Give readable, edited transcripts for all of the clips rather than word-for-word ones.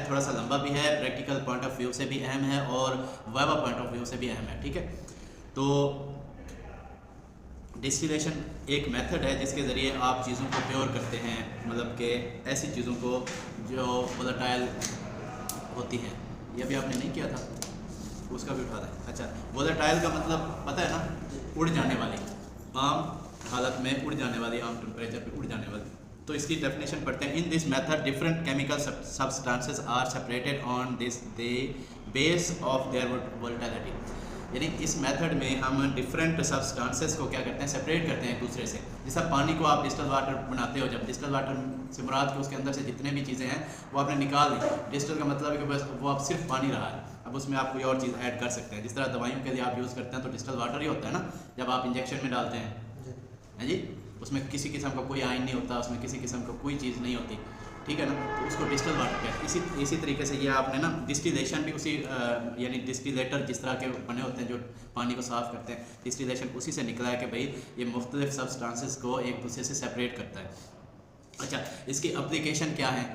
थोड़ा सा लंबा भी है, प्रैक्टिकल पॉइंट ऑफ व्यू से भी अहम है और वाइवा पॉइंट ऑफ व्यू से भी अहम है, ठीक है। तो डिस्टिलेशन एक मेथड है जिसके ज़रिए आप चीज़ों को प्योर करते हैं, मतलब कि ऐसी चीज़ों को जो वोलेटाइल होती हैं। ये भी आपने नहीं किया था, उसका भी उठा दें। अच्छा, वोलेटाइल का मतलब पता है ना, उड़ जाने वाली, आम हालत में उड़ जाने वाली, आम टेम्परेचर पे उड़ जाने वाली। तो इसकी डेफिनेशन पढ़ते हैं। In this method different chemical substances are separated on this the basis of their volatility. यानी इस मेथड में हम डिफरेंट सब्सटेंसेस को क्या करते हैं, सेपरेट करते हैं एक दूसरे से। जैसा पानी को आप डिस्टिल्ड वाटर बनाते हो, जब डिस्टिल्ड वाटर से मुराद कि उसके अंदर से जितने भी चीज़ें हैं वो आपने निकाल दी। डिस्टिल का मतलब है कि बस वो आप सिर्फ पानी रहा है, अब उसमें आप कोई और चीज़ ऐड कर सकते हैं। जिस तरह दवाइयों के लिए आप यूज़ करते हैं तो डिस्टिल्ड वाटर ही होता है ना, जब आप इंजेक्शन में डालते हैं, है जी, उसमें किसी किस्म का कोई आयन नहीं होता, उसमें किसी किस्म का कोई चीज़ नहीं होती, ठीक है ना, तो उसको डिस्टिल्ड वाटर कहते हैं। इसी तरीके से ये आपने ना डिस्टिलेशन भी उसी यानी डिस्टिलेटर जिस तरह के बने होते हैं जो पानी को साफ़ करते हैं, डिस्टिलेशन उसी से निकला है कि भाई ये मुख्तलिफ सब्सटेंसेस को एक दूसरे से सेपरेट करता है। अच्छा, इसकी एप्लीकेशन क्या है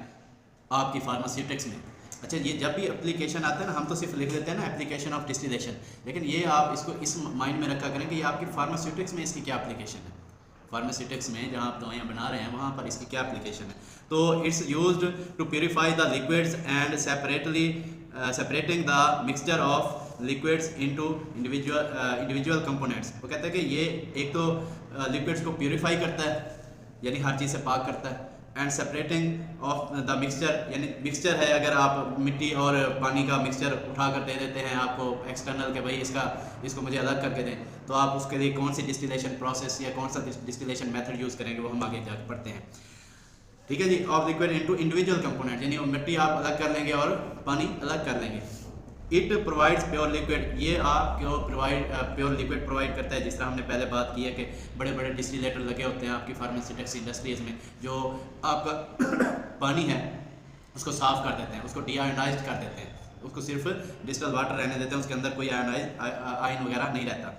आपकी फार्मास्यूटिक्स में? अच्छा, ये जब भी एप्लीकेशन आता है ना, हम तो सिर्फ लिख देते हैं ना एप्लीकेशन ऑफ डिस्टिलेशन, लेकिन ये आप इसको इस माइंड में रखा करें कि ये आपकी फार्मास्यूटिक्स में इसकी क्या एप्लीकेशन है। फार्मास्यूटिक्स में जहाँ आप दवाइयाँ बना रहे हैं वहाँ पर इसकी क्या एप्लीकेशन है। तो it's used to purify the liquids and separating the mixture of liquids into individual components. वो कहता है कि ये एक तो लिक्विड्स को प्योरीफाई करता है, यानी हर चीज़ से पाक करता है, and separating of the mixture, यानी मिक्सचर है, अगर आप मिट्टी और पानी का मिक्सचर उठा कर दे देते हैं आपको एक्सटर्नल के भाई इसको मुझे अलग करके दें, तो आप उसके लिए कौन सी डिस्टिलेशन प्रोसेस या कौन सा डिस्टिलेशन मेथड यूज़ करेंगे वो हम आगे जाकर पढ़ते हैं, ठीक है जी। Of liquid into individual component, यानी मिट्टी आप अलग कर लेंगे और पानी अलग कर लेंगे। इट प्रोवाइड्स प्योर लिक्विड, ये आपको प्योर लिक्विड प्रोवाइड करता है। जिस तरह हमने पहले बात की है कि बड़े बड़े डिस्टिलेटर लगे होते हैं आपकी फार्मास्यूटिक्स इंडस्ट्रीज़ में, जो आपका पानी है उसको साफ़ कर देते हैं, उसको डीआयोनाइज्ड कर देते हैं, उसको सिर्फ डिस्टिल्ड वाटर रहने देते हैं, उसके अंदर कोई आयन वगैरह नहीं रहता।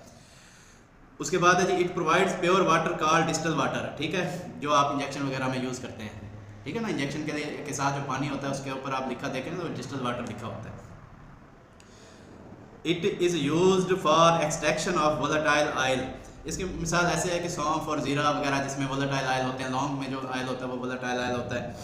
उसके बाद है जी, it provides pure water called distilled water, ठीक है, जो आप इंजेक्शन वगैरह में यूज़ करते हैं, ठीक है ना। इंजेक्शन के साथ जो पानी होता है उसके ऊपर आप लिखा देखें तो डिस्टिल्ड वाटर लिखा होता है। It is used for extraction of volatile oil. इसकी मिसाल ऐसे है कि सौंफ और ज़ीरा वगैरह जिसमें वोलेटाइल ऑयल होते हैं, लौंग में जो ऑयल होता है वो वोलेटाइल ऑयल होता है,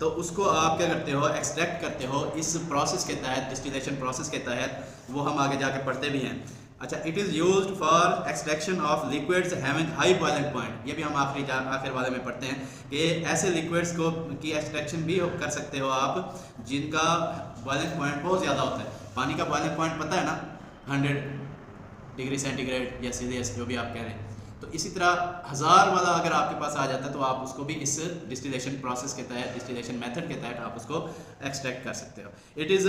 तो उसको आप क्या करते हो, एक्सट्रैक्ट करते हो इस प्रोसेस के तहत, डिस्टिलेशन प्रोसेस के तहत, वो हम आगे जाके पढ़ते भी हैं। अच्छा, it is used for extraction of liquids having high boiling point, ये भी हम आखिर वाले में पढ़ते हैं कि ऐसे लिक्विड्स को की एक्सट्रैक्शन भी कर सकते हो आप जिनका बॉइलिंग पॉइंट बहुत ज़्यादा होता है। पानी का बॉइलिंग पॉइंट पता है ना, 100 डिग्री सेंटीग्रेड या सेल्सियस जो भी आप कह रहे हैं, तो इसी तरह 1000 वाला अगर आपके पास आ जाता है तो आप उसको भी इस डिस्टिलेशन प्रोसेस के तहत, डिस्टिलेशन मेथड के तहत आप उसको एक्सट्रैक्ट कर सकते हो। It is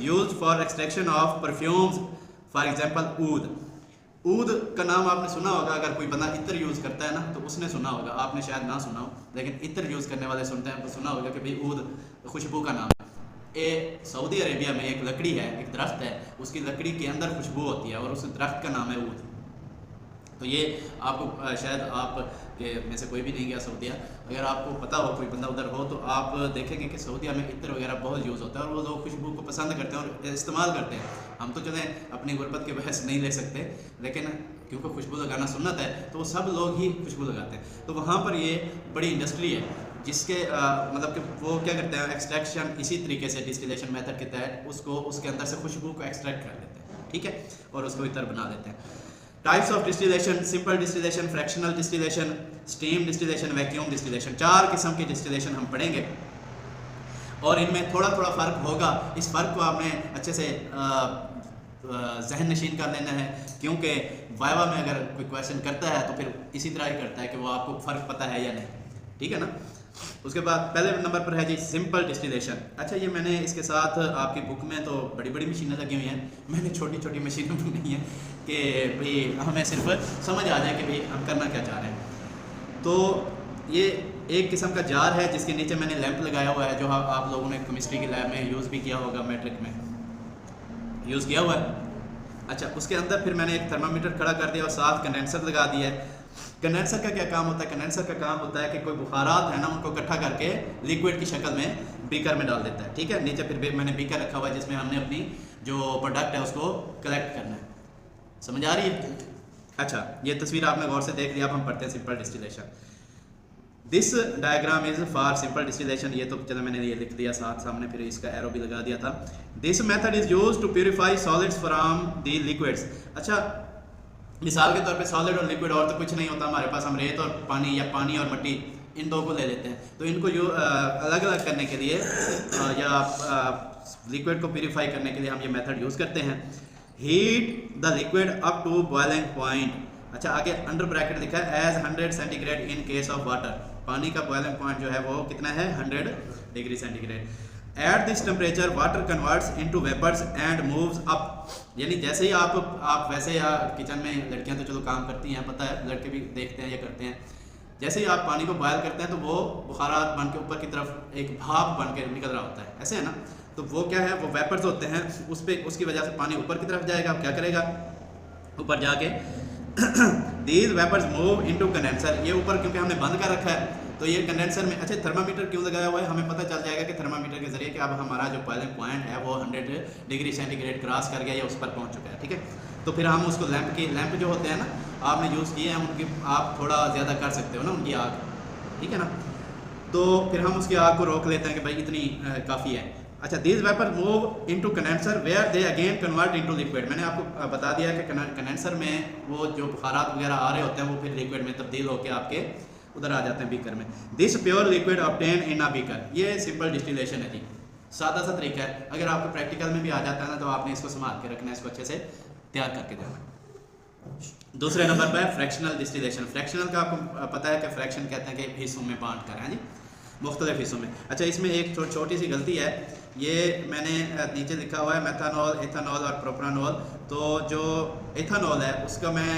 used for extraction of perfumes, for example ऊद। ऊद का नाम आपने सुना होगा, अगर कोई बंदा इत्र यूज़ करता है ना तो उसने सुना होगा, आपने शायद ना सुना हो, लेकिन इत्र यूज़ करने वाले सुनते हैं तो सुना होगा कि भाई ऊद खुशबू का नाम है। ये सऊदी अरेबिया में एक लकड़ी है, एक दरख्त है, उसकी लकड़ी के अंदर खुशबू होती है और उस दरख्त का नाम है ऊद। तो ये आपको शायद आप के में से कोई भी नहीं गया सऊदीया, अगर आपको पता हो, कोई बंदा उधर हो, तो आप देखेंगे कि सऊदीया में इत्र वगैरह बहुत यूज़ होता है और वो लोग खुशबू को पसंद करते हैं और इस्तेमाल करते हैं। हम तो चलें अपनी गुर्बत के बहस नहीं ले सकते, लेकिन क्योंकि खुशबू लगाना सुन्नत है तो वो सब लोग ही खुशबू लगाते हैं। तो वहाँ पर ये बड़ी इंडस्ट्री है जिसके मतलब कि वो क्या करते हैं, एक्सट्रैक्शन इसी तरीके से डिस्टिलेशन मेथड के तहत उसको उसके अंदर से खुशबू को एक्सट्रैक्ट कर लेते हैं, ठीक है, और उसको इतर बना देते हैं। Types of distillation, simple distillation, fractional distillation, steam distillation, vacuum distillation, 4 किस्म की डिस्टिलेशन हम पढ़ेंगे और इनमें थोड़ा थोड़ा फ़र्क होगा। इस फ़र्क को आपने अच्छे से जहन नशीन कर लेना है, क्योंकि वाइवा में अगर कोई क्वेश्चन करता है तो फिर इसी तरह ही करता है कि वो आपको फ़र्क पता है या नहीं, ठीक है ना। उसके बाद पहले नंबर पर है जी सिंपल डिस्टिलेशन। अच्छा, ये मैंने इसके साथ आपकी बुक में तो बड़ी बड़ी मशीनें लगी हुई हैं, मैंने छोटी छोटी मशीनें बनाई हैं कि भाई हमें सिर्फ समझ आ जाए कि भाई हम करना क्या चाह रहे हैं। तो ये एक किस्म का जार है जिसके नीचे मैंने लैंप लगाया हुआ है, जो आप लोगों ने केमिस्ट्री की लैब में यूज़ भी किया होगा, मैट्रिक में यूज़ किया हुआ है। अच्छा, उसके अंदर फिर मैंने एक थर्मामीटर खड़ा कर दिया और साथ कंडेंसर लगा दिया है। कंडेंसर का क्या काम होता है? कंडेंसर का काम होता है कि कोई बुखारात है ना, उनको इकट्ठा करके लिक्विड की शक्ल में बीकर में डाल देता है, ठीक है। नीचे फिर मैंने बीकर रखा हुआ है जिसमें हमने अपनी जो प्रोडक्ट है उसको कलेक्ट करना है। समझ आ रही है? अच्छा, ये तस्वीर आपने गौर से देख लिया। अब हम पढ़ते हैं simple distillation. This diagram is for simple distillation. ये तो चलो मैंने ये लिख दिया सामने, फिर इसका एरो भी लगा दिया था। This method is used to purify solids from the liquids. अच्छा, मिसाल के तौर पे सॉलिड और लिक्विड और तो कुछ नहीं होता हमारे पास, हम रेत और पानी या पानी और मिट्टी इन दो को ले लेते हैं। तो इनको अलग अलग करने के लिए या लिक्विड को प्यूरिफाई करने के लिए हम ये मेथड यूज़ करते हैं। Heat the liquid up to boiling point. अच्छा, आगे अंडर ब्रैकेट लिखा है as 100 centigrade in case of water. पानी का बॉइलिंग पॉइंट जो है वो कितना है, 100 degree centigrade. At this temperature water converts into vapours and moves up. यानी जैसे ही आप वैसे या किचन में लड़कियां तो चलो काम करती हैं, पता है, लड़के भी देखते हैं, ये करते हैं। जैसे ही आप पानी को बॉयल करते हैं तो वो बुखारात बन के ऊपर की तरफ एक भाप बन के निकल रहा होता है, ऐसे है ना। तो वो क्या है, वो वेपर्स होते हैं, उसकी वजह से पानी ऊपर की तरफ जाएगा। अब क्या करेगा, ऊपर जाके these vapours move into condenser. ये ऊपर क्योंकि हमने बंद कर रखा है तो ये कंडेंसर में, अच्छा थर्मामीटर क्यों लगाया हुआ है, हमें पता चल जाएगा कि थर्मामीटर के जरिए कि अब हमारा जो बॉइलिंग पॉइंट है वो 100 डिग्री सेंटीग्रेड क्रॉस कर गया या उस पर पहुंच चुका है, ठीक है। तो फिर हम उसको लैंप जो होते हैं ना, आपने यूज़ किए हैं उनकी, आप थोड़ा ज़्यादा कर सकते हो ना उनकी आग, ठीक है ना। तो फिर हम उसकी आग को रोक लेते हैं कि भाई इतनी काफ़ी है। अच्छा, these vapour move into condenser where they again convert into liquid. मैंने आपको बता दिया कि कंडेंसर में वो जो बुखारात वगैरह आ रहे होते हैं वो फिर लिक्विड में तब्दील होकर आपके उधर आ जाते हैं बीकर में। This pure liquid obtain in a beaker. ये सिंपल डिस्टिलेशन है जी, सादा सा तरीका है। अगर आपको प्रैक्टिकल में भी आ जाता है ना तो आपने इसको संभाल के रखना है, इसको अच्छे से तैयार करके देना। दूसरे नंबर पर फ्रैक्शनल डिस्टिलेशन। फ्रैक्शनल का आपको पता है कि फ्रैक्शन कहते हैं कि हिस्सों में बांट कर, है जी, मुख्तलिफ हिस्सों में। अच्छा, इसमें एक छोटी सी गलती है, ये मैंने नीचे लिखा हुआ है मेथानॉल, एथानॉल और प्रोपरानॉल। तो जो एथानॉल है उसका मैं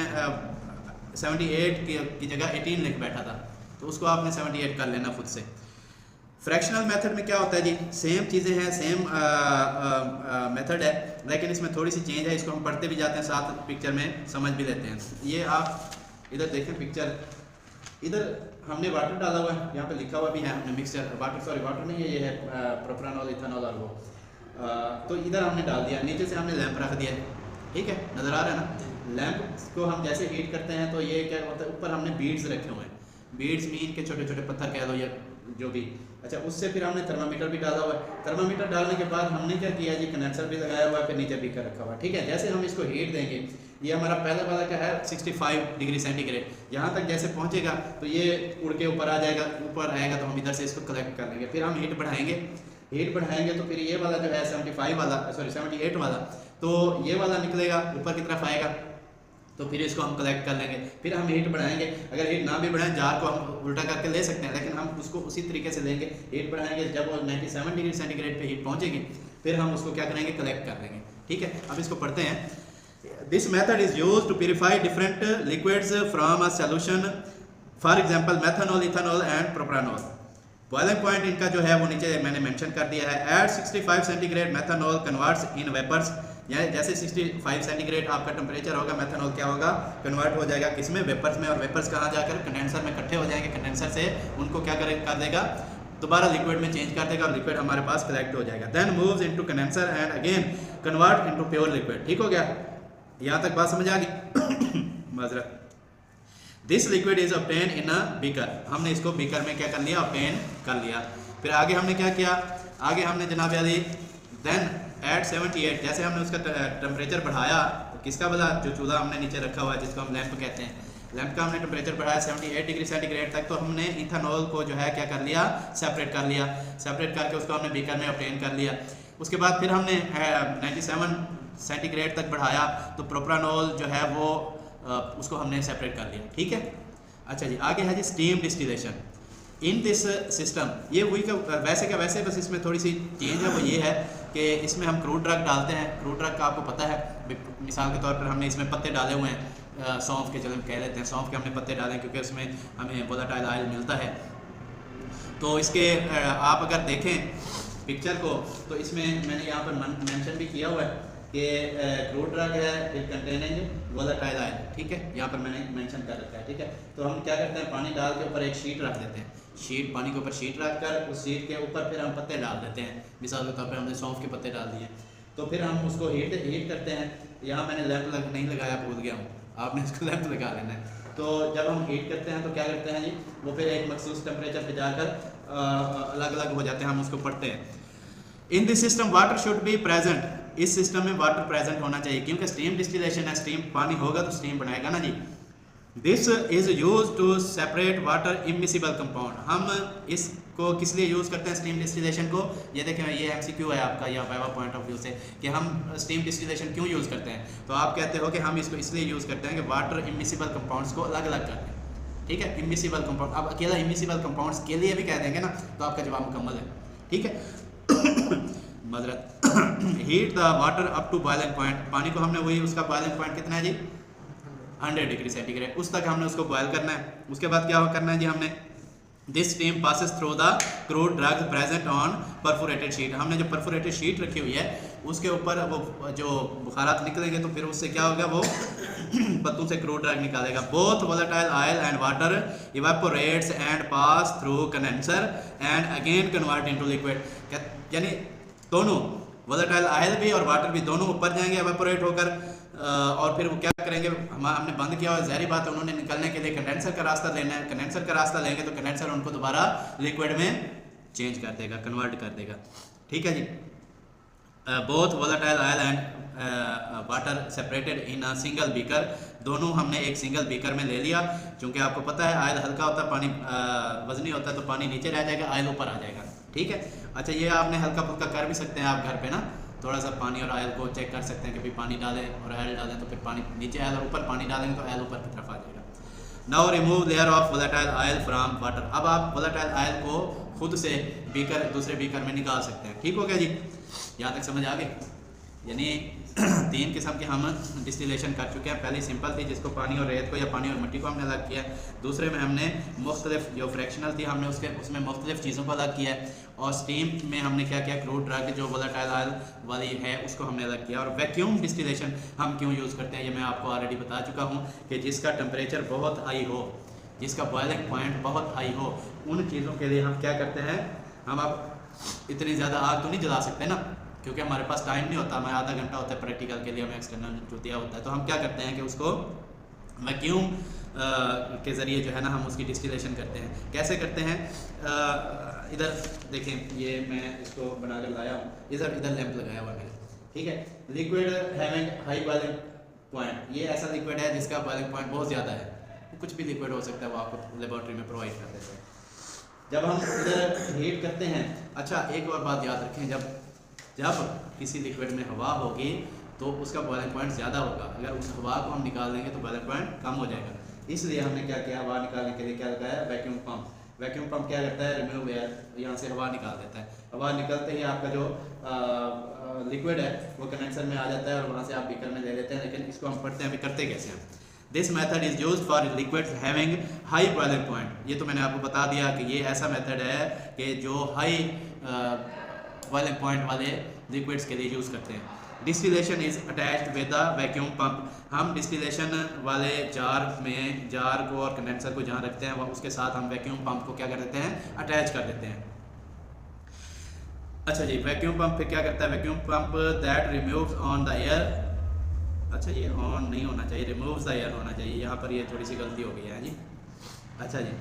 78 की जगह 18 लिख बैठा था, तो उसको आपने 78 कर लेना खुद से। फ्रैक्शनल मेथड में क्या होता है जी, सेम चीज़ें हैं, सेम मेथड है, लेकिन इसमें थोड़ी सी चेंज है। इसको हम पढ़ते भी जाते हैं, साथ पिक्चर में समझ भी लेते हैं। ये आप इधर देखें पिक्चर, इधर हमने वाटर डाला हुआ है, यहाँ पे लिखा हुआ भी है हमने मिक्सचर वाटर नहीं है, ये है प्रोपरानॉल, इथानॉल और वो। तो इधर हमने डाल दिया, नीचे से हमने लैंप रख दिया, ठीक है, नज़र आ रहा है ना। लैंप को हम जैसे हीट करते हैं तो ये क्या होता है, ऊपर हमने बीड्स रखे हुए हैं, बीड्स मीन के छोटे छोटे पत्थर कह लो या जो भी। अच्छा, उससे फिर हमने थर्मामीटर भी डाला हुआ है। थर्मामीटर डालने के बाद हमने क्या किया जी, कंडेंसर भी लगाया हुआ है, फिर नीचे बीकर रखा हुआ है, ठीक है। जैसे हम इसको हीट देंगे, ये हमारा पहला वाला क्या है 65 डिग्री सेंटीग्रेड, यहाँ तक जैसे पहुँचेगा तो ये उड़ के ऊपर आ जाएगा, ऊपर आएगा तो हम इधर से इसको कलेक्ट कर लेंगे। फिर हम हीट बढ़ाएंगे तो फिर ये वाला जो है 78 वाला, तो ये वाला निकलेगा, ऊपर की तरफ आएगा, तो फिर इसको हम कलेक्ट कर लेंगे। फिर हम हीट बढ़ाएंगे, अगर हीट ना भी बढ़ाएं, जार को हम उल्टा करके ले सकते हैं, लेकिन हम उसको उसी तरीके से लेंगे। हीट बढ़ाएंगे, जब वो 97 डिग्री सेंटीग्रेड पे हीट पहुंचेगी फिर हम उसको क्या करेंगे, कलेक्ट कर लेंगे, ठीक है। अब इसको पढ़ते हैं। This method is used to purify different liquids from a solution, for example methanol, ethanol and propanol. Boiling point इनका जो है वो नीचे मैंने मेंशन कर दिया है। Eight 65 centigrade methanol converts in vapours, यानी जैसे 65 सेंटीग्रेड आपका टेम्परेचर होगा, मेथनॉल क्या होगा, कन्वर्ट हो जाएगा किसमें, वेपर्स में। और वेपर्स कहाँ जाकर कंडेंसर में इकट्ठे हो जाएंगे, कंडेंसर से उनको क्या कर देगा, दोबारा लिक्विड में चेंज कर देगा और लिक्विड हमारे पास कलेक्ट हो जाएगा। Then moves into condenser and again convert into pure liquid. ठीक हो गया, यहाँ तक बात समझ आ गई? माजरत। This liquid is obtain in a beaker. हमने इसको बीकर में क्या कर लिया, ऑब्टेन कर लिया। फिर आगे हमने क्या किया, आगे हमने जनाब अली देन एट 78, जैसे हमने उसका टेम्परेचर बढ़ाया, किसका वाला जो चूल्हा हमने नीचे रखा हुआ है जिसको हम लैंप कहते हैं, लैंप का हमने टेम्परेचर बढ़ाया 78 डिग्री सेंटीग्रेड तक, तो हमने इथानॉल को जो है क्या कर लिया, सेपरेट कर लिया। सेपरेट करके उसको हमने बीकर में ऑब्टेन कर लिया। उसके बाद फिर हमने 97 सेंटीग्रेड तक बढ़ाया, तो प्रोपरानॉल जो है वो उसको हमने सेपरेट कर लिया। ठीक है, अच्छा जी, आगे है जी steam distillation. In this system, ये वही का वैसे का वैसे, बस इसमें थोड़ी सी चेंज है, वो ये है कि इसमें हम क्रूड ड्रग डालते हैं। क्रूड ड्रग का आपको पता है, मिसाल के तौर पर हमने इसमें पत्ते डाले हुए हैं, सौंफ के, चलो हम कह लेते हैं सौंफ के हमने पत्ते डाले क्योंकि उसमें हमें वोलेटाइल ऑयल मिलता है। तो इसके आप अगर देखें पिक्चर को, तो इसमें मैंने यहाँ पर मेंशन भी किया हुआ है कि क्रूड ड्रग है इट कंटेनिंग वोलेटाइल ऑयल, ठीक है, यहाँ पर मैंने मेंशन कर रखा है, ठीक है। तो हम क्या करते हैं, पानी डाल के ऊपर एक शीट रख देते हैं, शीट पानी के ऊपर शीट रख कर उस शीट के ऊपर फिर हम पत्ते डाल देते हैं, मिसाल के तौर पर हमने सौंफ के पत्ते डाल दिए, तो फिर हम उसको हीट करते हैं। यहाँ मैंने लैंप नहीं लगाया, भूल गया हूँ, आपने इसको लैंप लगा लेना है। तो जब हम हीट करते हैं तो क्या करते हैं जी, वो फिर एक मखसूस टेम्परेचर पे जाकर अलग अलग हो जाते हैं, हम उसको पढ़ते हैं। In this system water should be present, इस सिस्टम में वाटर प्रेजेंट होना चाहिए, क्योंकि स्टीम डिस्टिलेशन है, स्टीम पानी होगा तो स्टीम बनाएगा ना जी। This is use to separate water immiscible compound, हम इसको किस लिए यूज़ करते हैं स्टीम डिस्टिलेशन को, ये देखें ये MCQ है आपका या वाइवा पॉइंट ऑफ व्यू से कि हम स्टीम डिस्टिलेशन क्यों यूज़ करते हैं। तो आप कहते हो कि हम इसको इसलिए यूज़ करते हैं कि वाटर इमिसिबल कंपाउंड्स को अलग अलग कर दें, ठीक है। इमिसिबल कंपाउंड, आप अकेला इमिसिबल कंपाउंड्स के लिए भी कह देंगे ना तो आपका जवाब मुकम्मल है, ठीक है। मदरत heat the water up to boiling point, पानी को हमने वही उसका बॉइलिंग पॉइंट कितना है जी 100 डिग्री सेंटीग्रेड, उस तक हमने उसको बॉयल करना है। उसके बाद क्या करना है जी, हमने this steam passes through the crude drugs present on perforated sheet, हमने जो परफोरेटेड शीट रखी हुई है उसके ऊपर वो जो बुखारात निकलेंगे तो फिर उससे क्या होगा, वो पत्तों से क्रूड ड्रग निकालेगा। Both volatile oil and water evaporates and pass through condenser and again convert into liquid, यानी दोनों वोलेटाइल ऑयल भी और वाटर भी दोनों ऊपर जाएंगे इवेपोरेट होकर, और फिर वो क्या करेंगे, हमने बंद किया और ज़ाहिर बात है उन्होंने निकलने के लिए कंडेंसर का रास्ता लेना है, कंडेंसर का रास्ता लेंगे तो कंडेंसर उनको दोबारा लिक्विड में चेंज कर देगा, कन्वर्ट कर देगा, ठीक है जी। Both volatile oil and water separated in a single beaker, दोनों हमने एक सिंगल बीकर में ले लिया, क्योंकि आपको पता है ऑयल हल्का होता है, पानी वजनी होता है, तो पानी नीचे रह जाएगा, ऑयल ऊपर आ जाएगा, ठीक है। अच्छा, ये आपने हल्का फुल्का कर भी सकते हैं आप घर पे ना, थोड़ा सा पानी और ऑयल को चेक कर सकते हैं कि भाई पानी डालें और ऑयल डालें तो फिर पानी नीचे ऑयल और ऊपर पानी डालेंगे तो ऑयल ऊपर की तरफ आ जाएगा। Now remove layer of volatile oil from water, अब आप वोलेटाइल ऑयल को खुद से बीकर दूसरे बीकर में निकाल सकते हैं, ठीक हो गया जी, यहाँ तक समझ आ गई। यानी 3 किस्म के हम डिस्टिलेशन कर चुके हैं, पहली सिंपल थी जिसको पानी और रेत को या पानी और मिट्टी को हमने अलग किया है, दूसरे में हमने मुख्तलिफ जो फ्रैक्शनल थी हमने उसमें मुख्तलिफ चीज़ों को अलग किया है, और स्टीम में हमने क्या किया, क्रूड ड्रग जो वोलेटाइल ऑयल वाली है उसको हमने अलग किया। और वैक्यूम डिस्टिलेशन हम क्यों यूज़ करते हैं ये मैं आपको ऑलरेडी बता चुका हूँ कि जिसका टेम्परेचर बहुत हाई हो, जिसका बॉइलिंग पॉइंट बहुत हाई हो, उन चीज़ों के लिए हम क्या करते हैं, हम अब इतनी ज़्यादा आग तो नहीं जला सकते ना, क्योंकि हमारे पास टाइम नहीं होता, हमें आधा घंटा होता है प्रैक्टिकल के लिए, हमें एक्सटर्नल जो दिया होता है, तो हम क्या करते हैं कि उसको वैक्यूम के ज़रिए जो है ना हम उसकी डिस्टिलेशन करते हैं। कैसे करते हैं, इधर देखें, ये मैं इसको बना कर लाया हूँ, इधर लैंप लगाया हुआ है, ठीक है। Liquid having high boiling point, ये ऐसा लिक्विड है जिसका बॉइलिंग पॉइंट बहुत ज़्यादा है, कुछ भी लिक्विड हो सकता है, वो आपको लेबॉर्ट्री में प्रोवाइड कर देते हैं। जब हम इधर हीट करते हैं, अच्छा एक और बात याद रखें, जब किसी लिक्विड में हवा होगी तो उसका बॉइलिंग पॉइंट ज़्यादा होगा, अगर उस हवा को हम निकाल देंगे तो बॉइलिंग पॉइंट कम हो जाएगा, इसलिए हमने क्या किया, हवा निकालने के लिए क्या लगाया, वैक्यूम पंप। वैक्यूम पंप क्या करता है, रिमूव एयर, यहाँ से हवा निकाल देता है, हवा निकलते ही आपका जो लिक्विड है वो कंडेंसर में आ जाता है और वहाँ से आप बीकर में ले लेते हैं। लेकिन इसको हम पढ़ते हैं अभी करते कैसे हैं। This method is use for liquids having high boiling point, ये तो मैंने आपको बता दिया कि ये ऐसा मेथड है कि जो हाई बॉइलिंग पॉइंट वाले लिक्विड्स के लिए यूज़ करते हैं। Distillation is attached with the vacuum pump, हम डिस्टिलेशन वाले जार को और कंडेंसर को जहाँ रखते हैं वह उसके साथ हम वैक्यूम पंप को क्या कर देते हैं, अटैच कर देते हैं। अच्छा जी, वैक्यूम पंप फिर क्या करता है, vacuum pump that removes on the air, अच्छा ये ऑन नहीं होना चाहिए, रिमूव्स द एयर होना चाहिए, यहाँ पर ये थोड़ी सी गलती हो गई है जी। अच्छा जी,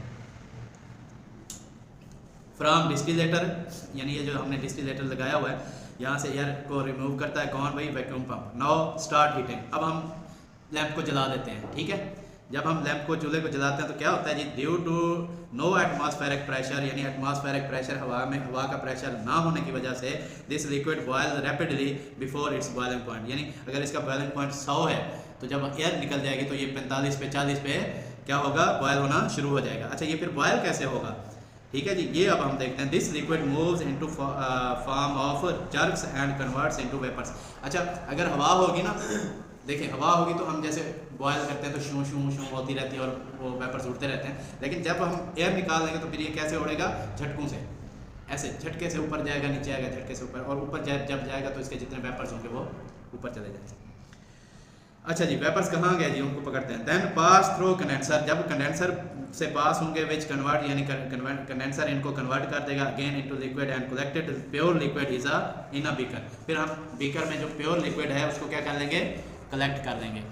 फ्रॉम डिस्टिलेटर, यानी ये जो हमने डिस्टिलेटर लगाया हुआ है यहाँ से एयर को रिमूव करता है, कौन भाई, vacuum pump. Now start heating, अब हम लैंप को जला देते हैं, ठीक है। जब हम लैंप को चूल्हे को जलाते हैं तो क्या होता है जी, due to no atmospheric pressure, यानी एटमॉस्फेरिक प्रेशर हवा का प्रेशर ना होने की वजह से this liquid boil rapidly before its boiling point, यानी अगर इसका बॉइलिंग पॉइंट 100 है तो जब एयर निकल जाएगी तो ये 45 पे 40 पे क्या होगा, बॉयल होना शुरू हो जाएगा। अच्छा ये फिर बॉयल कैसे होगा, ठीक है जी, ये अब हम देखते हैं। This liquid moves into form of jerks and converts into vapours. अच्छा अगर हवा होगी ना, देखिए हवा होगी तो हम जैसे बॉयल करते हैं तो शू शू शू होती रहती है और वो वेपर्स उड़ते रहते हैं, लेकिन जब हम एयर निकाल देंगे तो फिर ये कैसे उड़ेगा, झटकों से, ऐसे झटके से ऊपर जाएगा, नीचे आएगा, झटके से ऊपर, और ऊपर जब जाएगा तो इसके जितने वेपर्स होंगे वो ऊपर चले जाए। अच्छा जी, वेपर्स कहाँ गए जी, उनको पकड़ते हैं। देन पास थ्रू कंडेंसर, जब कंडेंसर से पास होंगे विच कन्वर्ट, यानी कंडेंसर इनको कन्वर्ट कर देगा again into liquid and collected pure liquid is in a beaker. फिर हम बीकर में जो प्योर लिक्विड है उसको क्या कर लेंगे, कलेक्ट कर लेंगे।